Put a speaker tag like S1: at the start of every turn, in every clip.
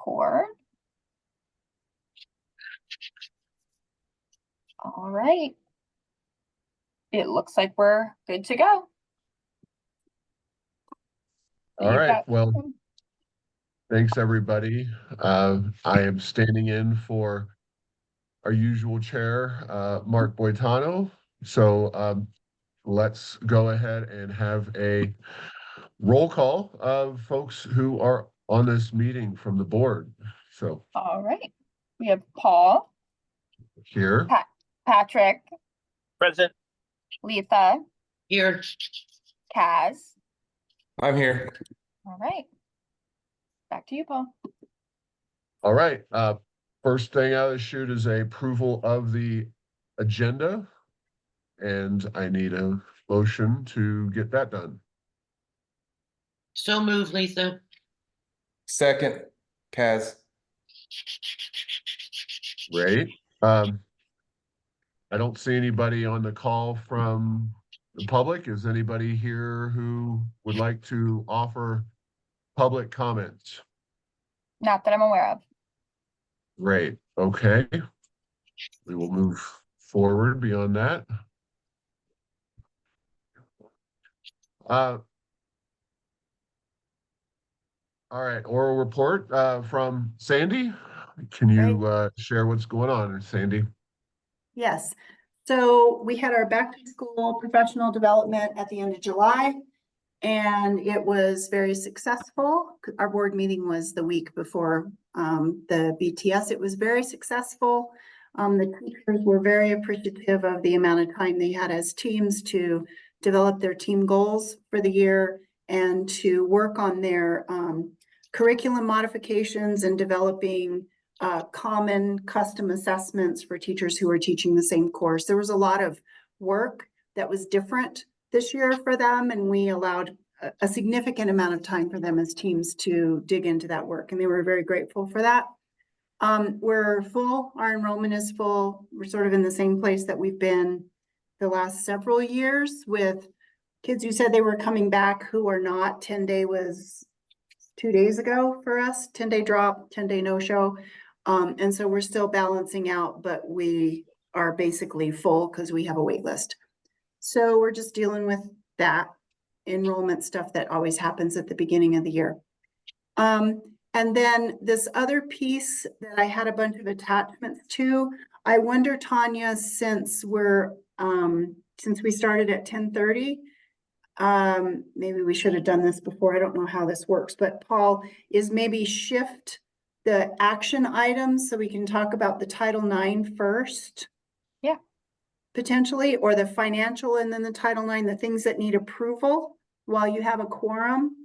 S1: record. All right. It looks like we're good to go.
S2: All right. Well, thanks everybody. I am standing in for our usual chair, Mark Boitano. So let's go ahead and have a roll call of folks who are on this meeting from the board. So
S1: all right. We have Paul.
S2: Here.
S1: Patrick.
S3: Present.
S1: Letha.
S3: Here.
S1: Kaz.
S4: I'm here.
S1: All right. Back to you, Paul.
S2: All right. First thing out of the chute is a approval of the agenda. And I need a motion to get that done.
S3: So move, Lisa.
S4: Second, Kaz.
S2: Great. I don't see anybody on the call from the public. Is anybody here who would like to offer public comments?
S1: Not that I'm aware of.
S2: Great. Okay. We will move forward beyond that. All right, oral report from Sandy. Can you share what's going on, Sandy?
S5: Yes. So we had our back to school professional development at the end of July, and it was very successful. Our board meeting was the week before the BTS. It was very successful. The teachers were very appreciative of the amount of time they had as teams to develop their team goals for the year and to work on their curriculum modifications and developing common custom assessments for teachers who are teaching the same course. There was a lot of work that was different this year for them, and we allowed a significant amount of time for them as teams to dig into that work, and they were very grateful for that. We're full, our enrollment is full. We're sort of in the same place that we've been the last several years with kids who said they were coming back who are not. 10-day was 2 days ago for us, 10-day drop, 10-day no-show. And so we're still balancing out, but we are basically full because we have a wait list. So we're just dealing with that enrollment stuff that always happens at the beginning of the year. And then this other piece that I had a bunch of attachments to, I wonder, Tanya, since we started at 10:30, maybe we should have done this before. I don't know how this works, but Paul, is maybe shift the action items so we can talk about the Title IX first?
S1: Yeah.
S5: Potentially, or the financial and then the Title IX, the things that need approval while you have a quorum.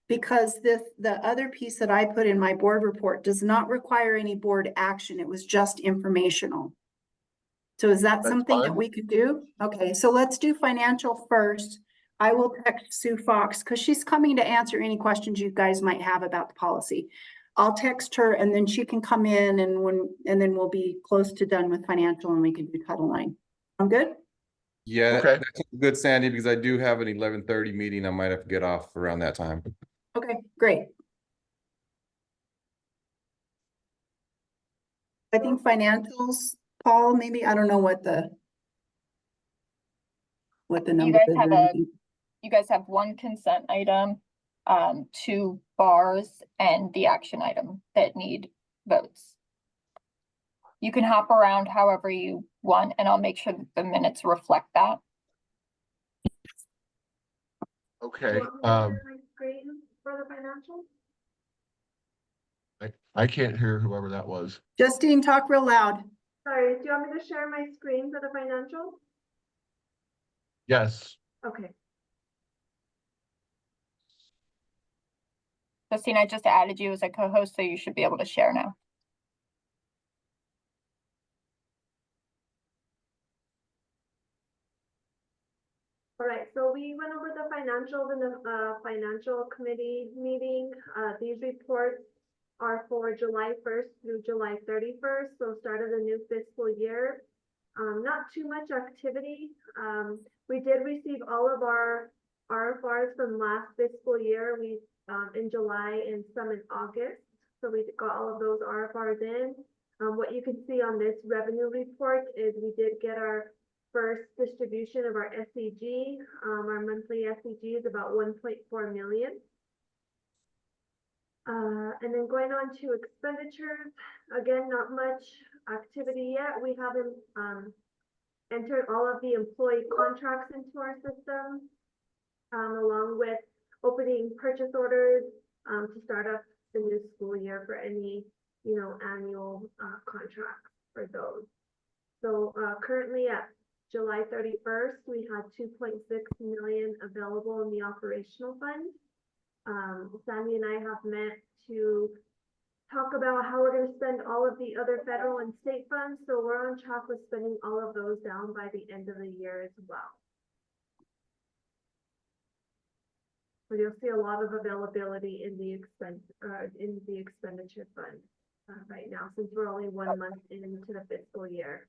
S5: Because the other piece that I put in my board report does not require any board action. It was just informational. So is that something that we could do? Okay, so let's do financial first. I will text Sue Fox because she's coming to answer any questions you guys might have about the policy. I'll text her and then she can come in and then we'll be close to done with financial and we can do Title IX. I'm good?
S4: Yeah,
S2: Okay.
S4: that's good, Sandy, because I do have an 11:30 meeting. I might have to get off around that time.
S5: Okay, great. I think financials, Paul, maybe, I don't know what the number is.
S1: You guys have one consent item, 2 bars, and the action item that need votes. You can hop around however you want, and I'll make sure that the minutes reflect that.
S2: Okay.
S6: For the financial?
S2: I can't hear whoever that was.
S5: Justine, talk real loud.
S6: Sorry, do you want me to share my screen for the financial?
S2: Yes.
S6: Okay.
S1: Justine, I just added you as a co-host, so you should be able to share now.
S6: All right, so we went over the financials in the financial committee meeting. These reports are for July 1st through July 31st, so start of the new fiscal year. Not too much activity. We did receive all of our RFRs from last fiscal year. We in July and some in August. So we got all of those RFRs in. What you can see on this revenue report is we did get our first distribution of our SEG. Our monthly SEG is about 1.4 million. And then going on to expenditures, again, not much activity yet. We haven't entered all of the employee contracts into our system, along with opening purchase orders to start up the new school year for any, annual contracts for those. So currently at July 31st, we had 2.6 million available in the operational fund. Sandy and I have met to talk about how we're going to spend all of the other federal and state funds. So we're on track with spending all of those down by the end of the year as well. But you'll see a lot of availability in the expenditure fund right now, since we're only 1 month into the fiscal year.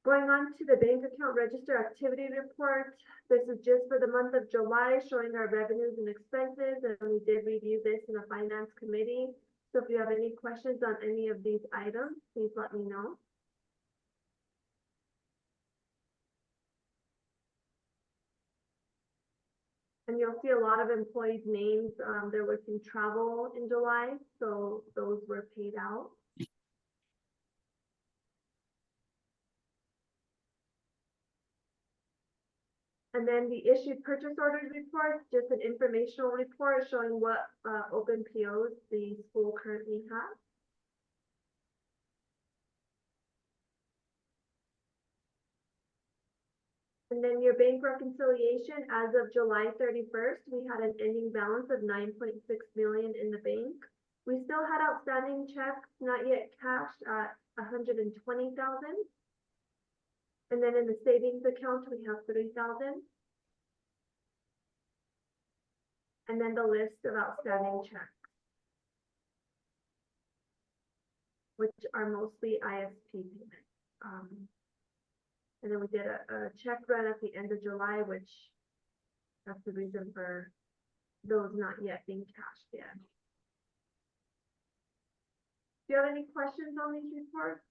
S6: Going on to the bank account register activity report. This is just for the month of July, showing our revenues and expenses, and we did review this in the finance committee. So if you have any questions on any of these items, please let me know. And you'll see a lot of employees' names. There was some travel in July, so those were paid out. And then the issued purchase orders report, just an informational report showing what open POs the school currently has. And then your bank reconciliation, as of July 31st, we had an ending balance of 9.6 million in the bank. We still had outstanding checks, not yet cashed, at 120,000. And then in the savings account, we have 3,000. And then the list of outstanding checks, which are mostly ISP payments. And then we did a check run at the end of July, which that's the reason for those not yet being cashed yet. Do you have any questions on these reports?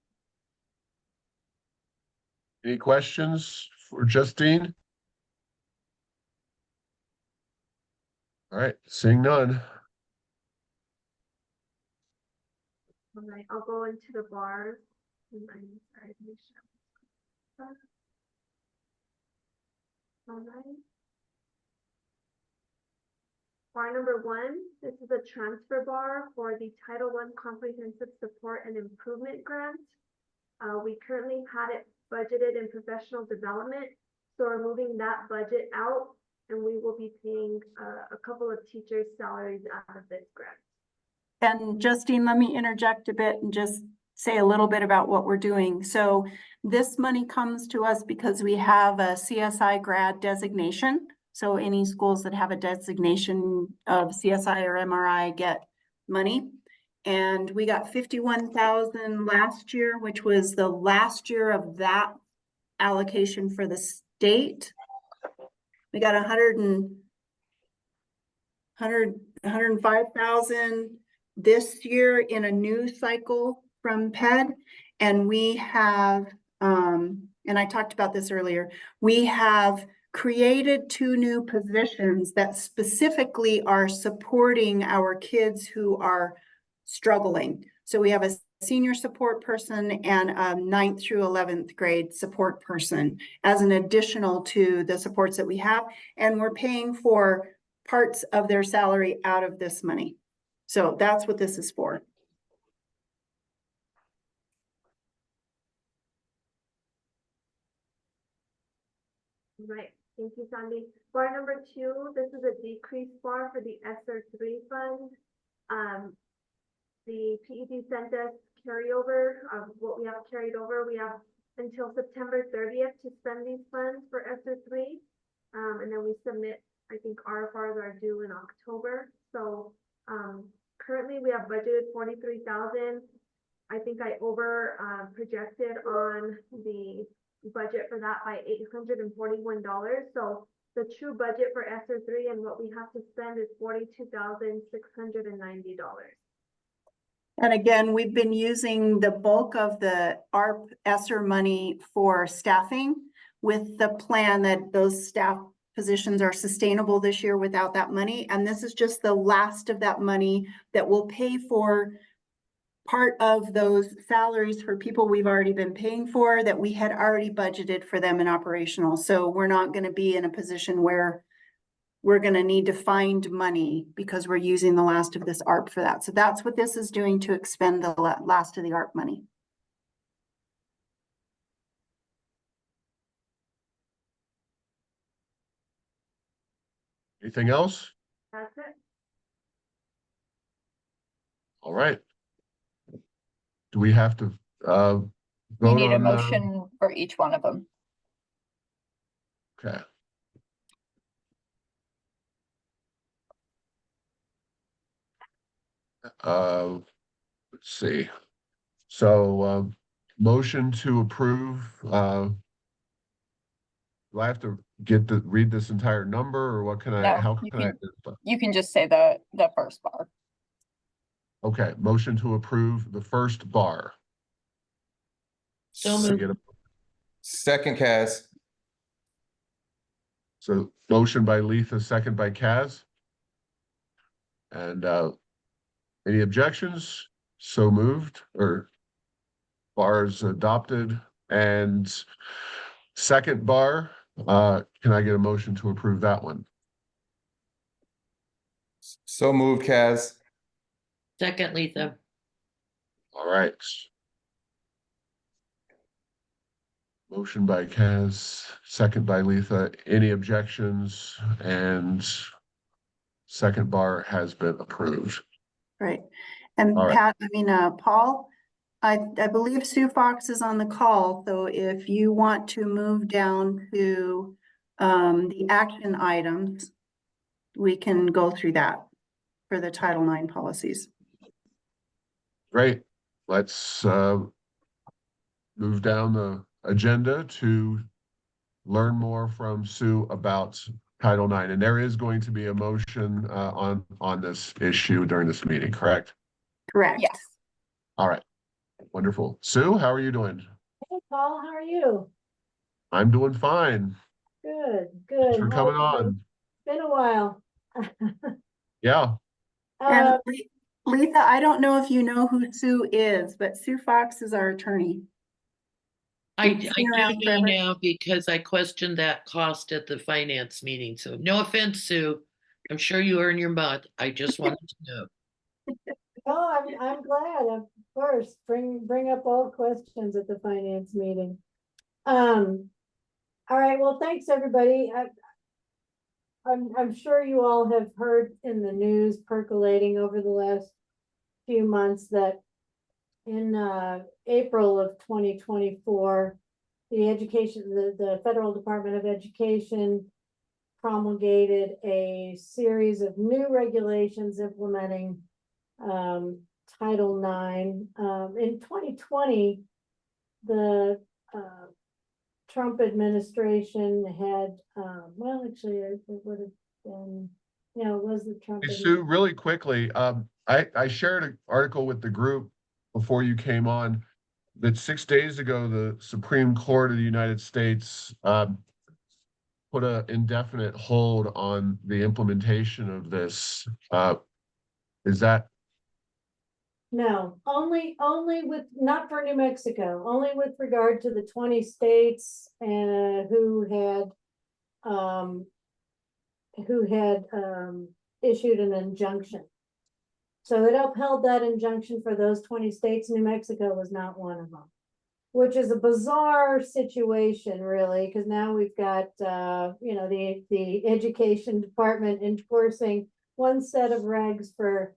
S2: Any questions for Justine? All right, seeing none.
S6: All right, I'll go into the bars. I'm sorry, to make sure. All right. Bar number 1, this is a transfer bar for the Title I Comprehensive Support and Improvement Grant. We currently had it budgeted in professional development, so we're moving that budget out, and we will be paying a couple of teachers' salaries out of this grant.
S5: And Justine, let me interject a bit and just say a little bit about what we're doing. So this money comes to us because we have a CSI grad designation. So any schools that have a designation of CSI or MRI get money. And we got 51,000 last year, which was the last year of that allocation for the state. We got 105,000 this year in a new cycle from PED. And we have, and I talked about this earlier, we have created 2 new positions that specifically are supporting our kids who are struggling. So we have a senior support person and a 9th through 11th grade support person as an additional to the supports that we have. And we're paying for parts of their salary out of this money. So that's what this is for.
S6: Right, thank you, Sandy. Bar number 2, this is a decrease bar for the ESSER 3 fund. The PED sent us carryover of what we have carried over. We have until September 30th to spend these funds for ESSER 3. And then we submit, I think RFRs are due in October. So currently we have budgeted 43,000. I think I over projected on the budget for that by $841. So the true budget for ESSER 3 and what we have to spend is $42,690.
S5: And again, we've been using the bulk of the ARP ESSER money for staffing with the plan that those staff positions are sustainable this year without that money. And this is just the last of that money that will pay for part of those salaries for people we've already been paying for that we had already budgeted for them in operational. So we're not going to be in a position where we're going to need to find money because we're using the last of this ARP for that. So that's what this is doing to expend the last of the ARP money.
S2: Anything else?
S6: That's it.
S2: All right. Do we have to
S1: You
S2: vote
S1: need a
S2: on?
S1: motion for each one of them.
S2: Okay. Let's see. So, motion to approve, do I have to read this entire number or what can I,
S1: No,
S2: how
S1: you
S2: can I?
S1: You can just say the first bar.
S2: Okay, motion to approve the first bar.
S3: So
S2: Can I
S3: moved.
S2: get a-
S4: Second, Kaz.
S2: So motion by Letha, second by Kaz. And any objections? So moved, or bars adopted. And second bar, can I get a motion to approve that one?
S4: So moved, Kaz.
S3: Second, Letha.
S2: All right. Motion by Kaz, second by Letha. Any objections? And second bar has been approved.
S5: Right. And
S2: All right.
S5: Pat, Paul, I believe Sue Fox is on the call. So if you want to move down to the action items, we can go through that for the Title IX policies.
S2: Great. Let's move down the agenda to learn more from Sue about Title IX. And there is going to be a motion on this issue during this meeting, correct?
S5: Correct.
S1: Yes.
S2: All right. Wonderful. Sue, how are you doing?
S7: Hey, Paul, how are you?
S2: I'm doing fine.
S7: Good,
S2: Thanks
S7: good.
S2: for coming on.
S7: Been a while.
S2: Yeah.
S5: And Letha, I don't know if you know who Sue is, but Sue Fox is our attorney.
S3: I
S5: She's
S3: do
S5: been around
S3: know
S5: forever.
S3: now because I questioned that cost at the finance meeting. So no offense, Sue. I'm sure you earn your month. I just wanted to know.
S7: No, I'm glad, of course, bring up all questions at the finance meeting. All right, well, thanks, everybody. I'm sure you all have heard in the news percolating over the last few months that in April of 2024, the Federal Department of Education promulgated a series of new regulations implementing Title IX. In 2020, the Trump administration had, well, actually, it would have been, it was the Trump.
S2: Hey, Sue, really quickly, I shared an article with the group before you came on that 6 days ago, the Supreme Court of the United States put an indefinite hold on the implementation of this. Is that?
S7: No, only with, not for New Mexico, only with regard to the 20 states who had issued an injunction. So it upheld that injunction for those 20 states. New Mexico was not one of them, which is a bizarre situation, really, because now we've got the education department enforcing one set of regs for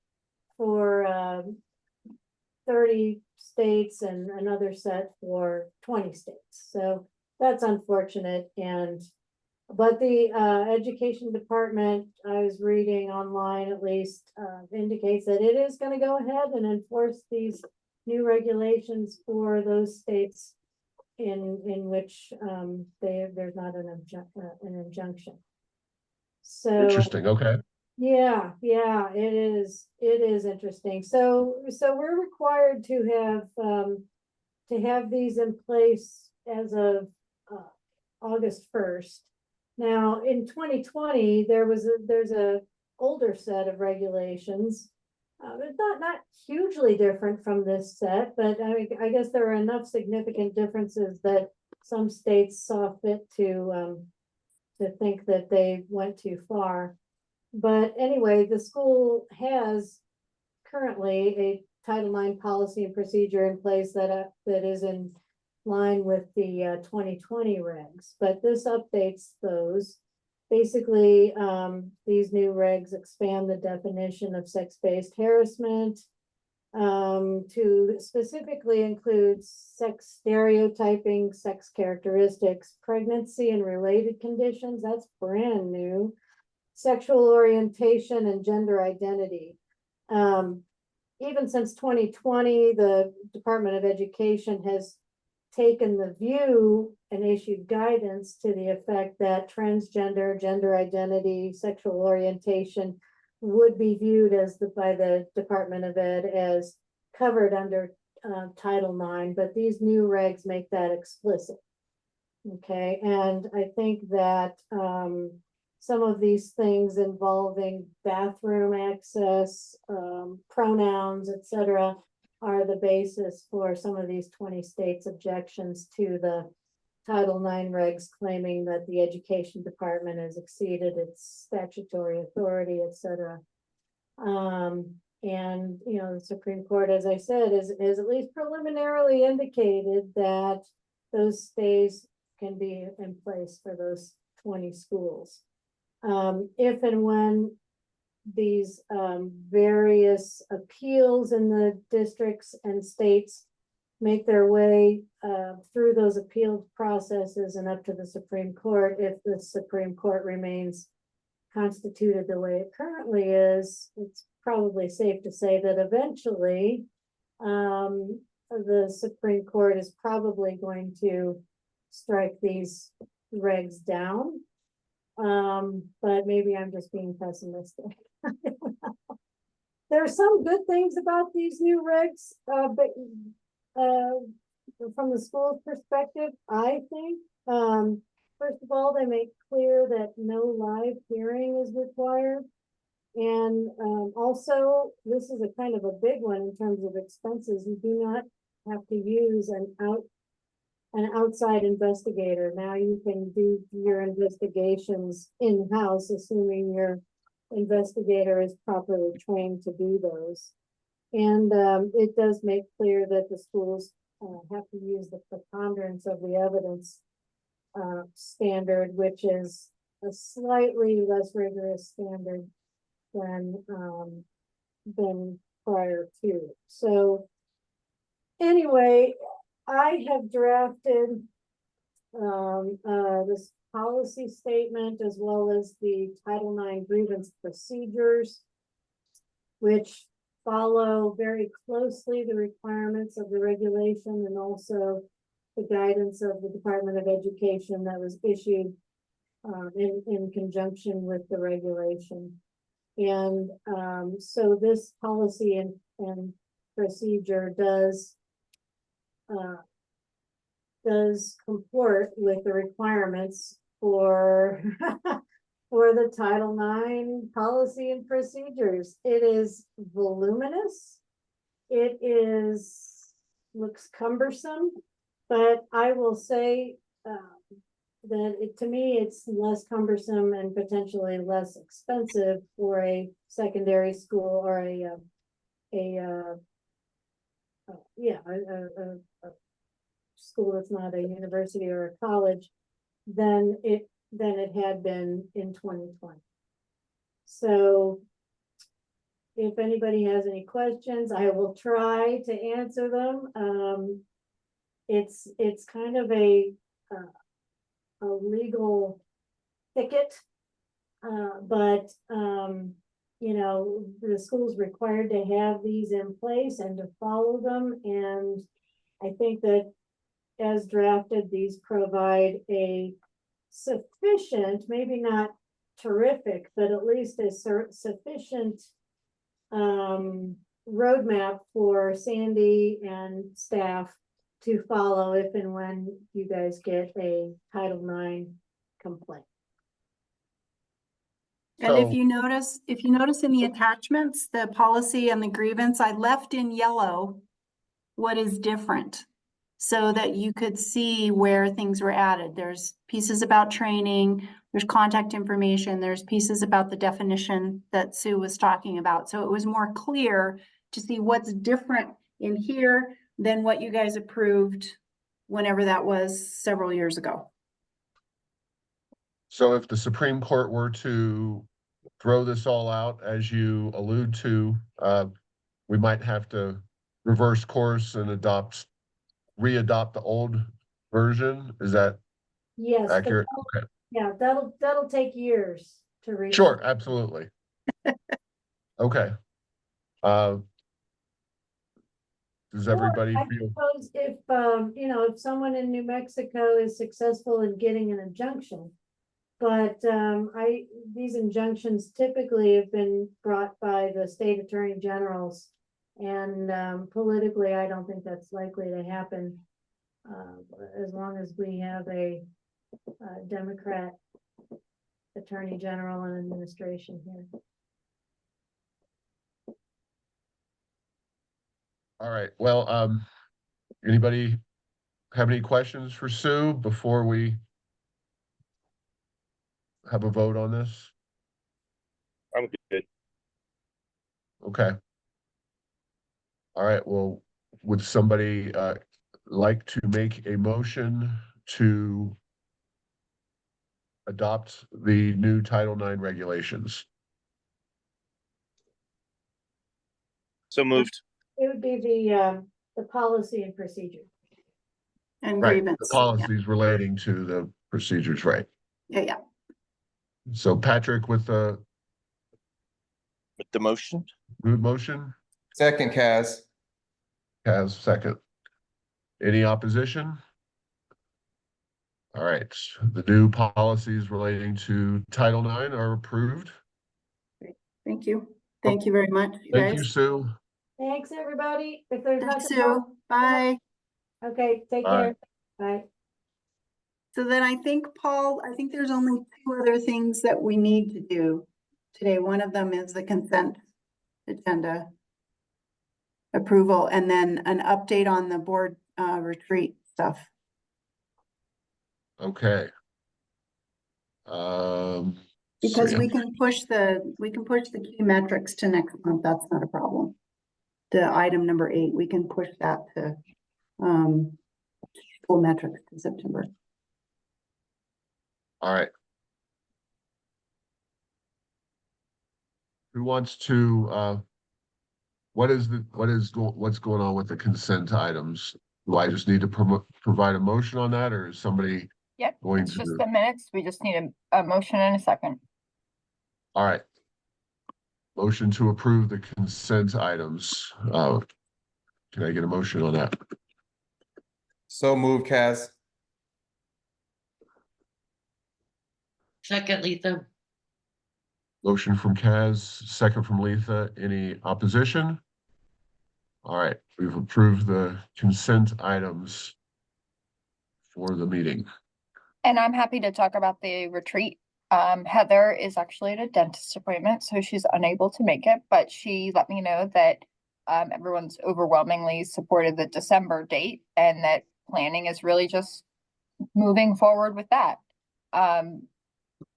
S7: 30 states and another set for 20 states. So that's unfortunate. But the education department, I was reading online at least, indicates that it is going to go ahead and enforce these new regulations for those states in which there's not an injunction. So
S2: Interesting. Okay.
S7: Yeah, it is interesting. So we're required to have these in place as of August 1st. Now, in 2020, there's a older set of regulations. It's not hugely different from this set, but I guess there are enough significant differences that some states saw fit to think that they went too far. But anyway, the school has currently a Title IX policy and procedure in place that is in line with the 2020 regs, but this updates those. Basically, these new regs expand the definition of sex-based harassment to specifically include sex stereotyping, sex characteristics, pregnancy and related conditions. That's brand new. Sexual orientation and gender identity. Even since 2020, the Department of Education has taken the view and issued guidance to the effect that transgender, gender identity, sexual orientation would be viewed by the Department of Ed as covered under Title IX, but these new regs make that explicit. Okay, and I think that some of these things involving bathroom access, pronouns, etc., are the basis for some of these 20 states' objections to the Title IX regs, claiming that the Education Department has exceeded its statutory authority, etc. And the Supreme Court, as I said, is at least preliminarily indicated that those stays can be in place for those 20 schools. If and when these various appeals in the districts and states make their way through those appeal processes and up to the Supreme Court, if the Supreme Court remains constituted the way it currently is, it's probably safe to say that eventually the Supreme Court is probably going to strike these regs down. But maybe I'm just being pessimistic. There are some good things about these new regs, but from the school's perspective, I think, first of all, they make clear that no live hearing is required. And also, this is a kind of a big one in terms of expenses. You do not have to use an outside investigator. Now you can do your investigations in-house, assuming your investigator is properly trained to do those. And it does make clear that the schools have to use the preponderance of the evidence standard, which is a slightly less rigorous standard than prior to. So anyway, I have drafted this policy statement as well as the Title IX grievance procedures, which follow very closely the requirements of the regulation and also the guidance of the Department of Education that was issued in conjunction with the regulation. And so this policy and procedure does comport with the requirements for for the Title IX policy and procedures. It is voluminous. It looks cumbersome, but I will say that to me, it's less cumbersome and potentially less expensive for a secondary school or a school that's not a university or a college than it had been in 2020. So if anybody has any questions, I will try to answer them. It's kind of a legal thicket, but the school's required to have these in place and to follow them. And I think that as drafted, these provide a sufficient, maybe not terrific, but at least a sufficient roadmap for Sandy and staff to follow if and when you guys get a Title IX complaint.
S5: And if
S2: So-
S5: you notice in the attachments, the policy and the grievance, I left in yellow what is different so that you could see where things were added. There's pieces about training, there's contact information, there's pieces about the definition that Sue was talking about. So it was more clear to see what's different in here than what you guys approved whenever that was several years ago.
S2: So if the Supreme Court were to throw this all out, as you allude to, we might have to reverse course and re-adopt the old version. Is that
S7: Yes, but
S2: accurate? Okay.
S7: yeah, that'll take years to read.
S2: Sure, absolutely. Okay. Does everybody
S7: I
S2: feel?
S7: suppose if, if someone in New Mexico is successful in getting an injunction, but, these injunctions typically have been brought by the state attorney generals. And, politically, I don't think that's likely to happen, as long as we have a Democrat attorney general and administration here.
S2: All right, well, anybody have any questions for Sue before we have a vote on this?
S8: I'm good.
S2: Okay. All right, well, would somebody like to make a motion to adopt the new Title IX regulations?
S8: So moved.
S7: It would be the policy and procedure.
S5: And
S2: Right,
S5: grievance.
S2: the policies relating to the procedures, right?
S5: Yeah.
S2: So Patrick with the
S8: Motion?
S2: motion,
S4: Second, Kaz.
S2: has second. Any opposition? All right, the new policies relating to Title IX are approved.
S5: Thank you. Thank you very much, you
S2: Thank you,
S5: guys.
S2: Sue.
S7: Thanks, everybody. If there's
S5: Thanks,
S7: nothing else,
S5: Sue. Bye.
S7: okay, take
S2: Bye.
S7: care. Bye.
S5: So then I think, Paul, there's only two other things that we need to do today. One of them is the consent agenda approval, and then an update on the board retreat stuff.
S2: Okay.
S5: Because
S2: so,
S5: we can push the key metrics to next month. That's not a problem. The item number 8, we can push that to full metrics to September.
S2: all right. Who wants to, what's going on with the consent items? Do I just need to provide a motion on that, or is somebody
S1: Yep,
S2: going
S1: it's
S2: to?
S1: just the minutes. We just need a motion and a second.
S2: All right. Motion to approve the consent items. Can I get a motion on that?
S4: So moved, Kaz.
S3: Second, Letha.
S2: Motion from Kaz, second from Letha. Any opposition? All right, we've approved the consent items for the meeting.
S1: And I'm happy to talk about the retreat. Heather is actually at a dentist appointment, so she's unable to make it, but she let me know that everyone's overwhelmingly supported the December date and that planning is really just moving forward with that.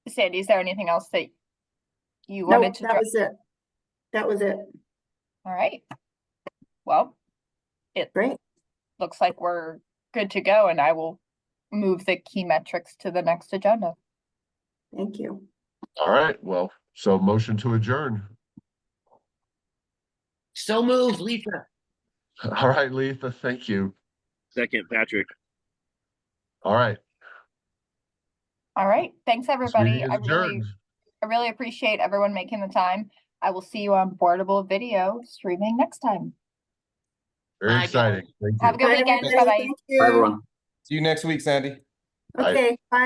S1: Sandy, is there anything else that you wanted
S5: Nope,
S1: to?
S5: that was it. That was it.
S1: All right. Well, it
S5: Great.
S1: looks like we're good to go, and I will move the key metrics to the next agenda.
S5: Thank you.
S2: All right, well, so motion to adjourn.
S3: So moved, Letha.
S2: All right, Letha, thank you.
S8: Second, Patrick.
S2: All right.
S1: All right. Thanks,
S2: This
S1: everybody.
S2: meeting is adjourned.
S1: I really appreciate everyone making the time. I will see you on Boardable Video streaming next time.
S2: Very
S3: Bye, guys.
S2: exciting. Thank
S1: Have a
S2: you.
S1: good weekend.
S5: everybody.
S1: Bye-bye.
S5: Thank you.
S4: See you next week, Sandy.
S2: Bye.
S5: Okay, bye.